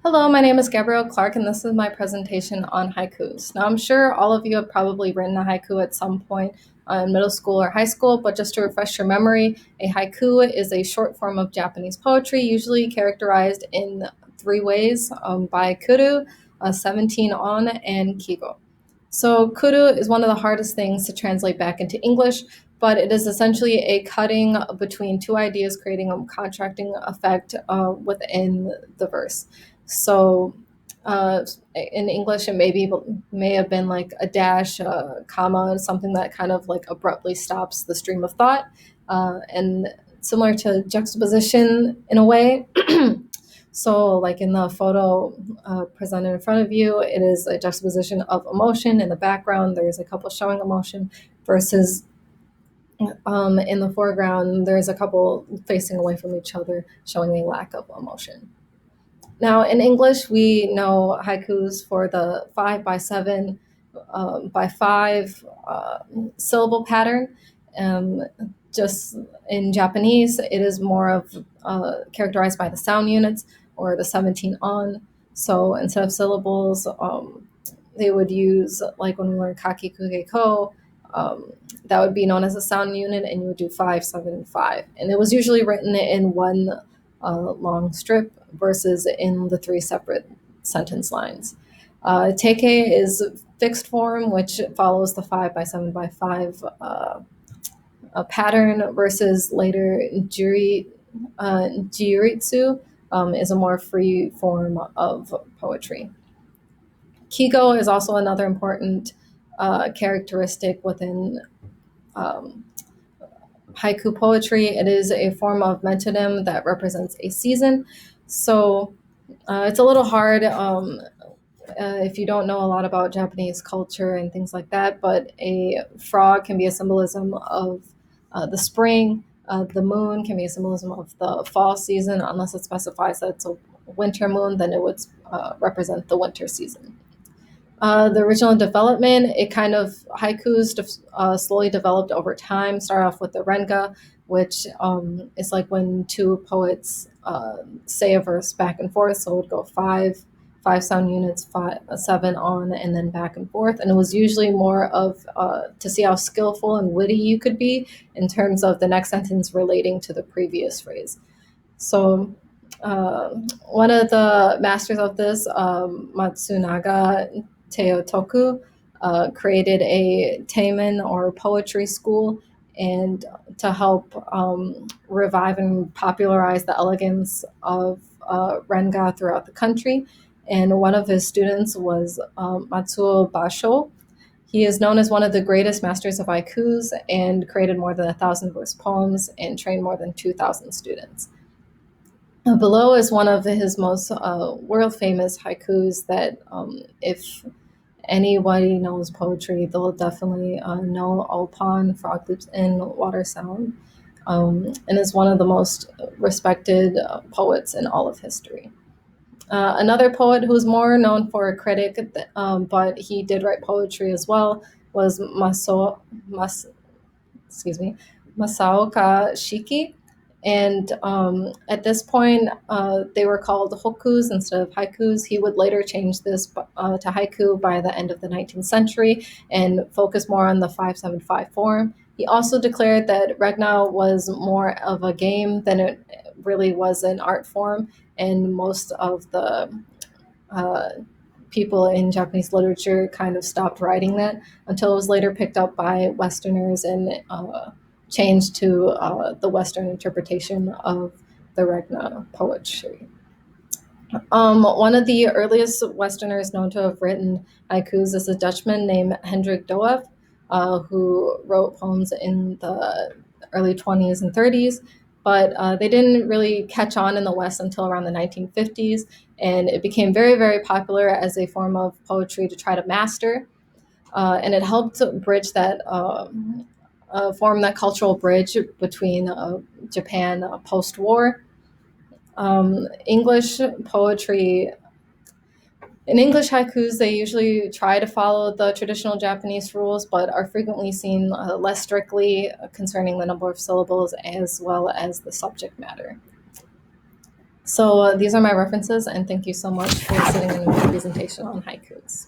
Hello, my name is Gabrielle Clark, and this is my presentation on haikus. Now, I'm sure all of you have probably written a haiku at some point in middle school or high school, but just to refresh your memory, a haiku is a short form of Japanese poetry, usually characterized in three ways by kuru, 17 on, and kigo. So, kuru is one of the hardest things to translate back into English, but it is essentially a cutting between two ideas, creating a contracting effect within the verse. So in English, it may have been like a dash, a comma, something that kind of like abruptly stops the stream of thought, and similar to juxtaposition in a way. So, like in the photo presented in front of you, it is a juxtaposition of emotion in the background. There's a couple showing emotion versus in the foreground, there's a couple facing away from each other, showing a lack of emotion. Now, in English, we know haikus for the 5 by 7 by 5 syllable pattern. Um, just in Japanese, it is more of characterized by the sound units or the 17 on. So instead of syllables, they would use, like when we learn kaki kuge ko, that would be known as a sound unit, and you would do 5, 7, and 5. And it was usually written in one long strip versus in the three separate sentence lines. Teke is fixed form, which follows the 5 by 7 by 5 pattern, versus later jiritsu is a more free form of poetry. Kigo is also another important characteristic within um, haiku poetry. It is a form of metonym that represents a season. So it's a little hard if you don't know a lot about Japanese culture and things like that, but a frog can be a symbolism of the spring. The moon can be a symbolism of the fall season. Unless it specifies that it's a winter moon, then it would represent the winter season. The original development, it kind of haikus slowly developed over time. Start off with the renga, which is like when two poets say a verse back and forth. So it would go five sound units, 7 on, and then back and forth. And it was usually more of to see how skillful and witty you could be in terms of the next sentence relating to the previous phrase. So one of the masters of this, Matsunaga Teotoku, created a teimen or poetry school, and to help revive and popularize the elegance of renga throughout the country. And one of his students was Matsuo Basho. He is known as one of the greatest masters of haikus and created more than 1,000 verse poems and trained more than 2,000 students. Below is one of his most world famous haikus that, if anybody knows poetry, they'll definitely know Alpon, Frog Leaps In, Water Sound, and is one of the most respected poets in all of history. Another poet who's more known for a critic, but he did write poetry as well, was Masaoka Shiki. And at this point, they were called hokus instead of haikus. He would later change this to haiku by the end of the 19th century and focus more on the 575 form. He also declared that regna was more of a game than it really was an art form, and most of the uh, people in Japanese literature kind of stopped writing that until it was later picked up by Westerners and changed to the Western interpretation of the regna poetry. One of the earliest Westerners known to have written haikus is a Dutchman named Hendrik Doef, who wrote poems in the early 20s and 30s, but they didn't really catch on in the West until around the 1950s, and it became very, very popular as a form of poetry to try to master, and it helped bridge that form that cultural bridge between Japan post-war. English poetry, in English haikus, they usually try to follow the traditional Japanese rules, but are frequently seen less strictly concerning the number of syllables as well as the subject matter. So these are my references, and thank you so much for sitting in the presentation on haikus.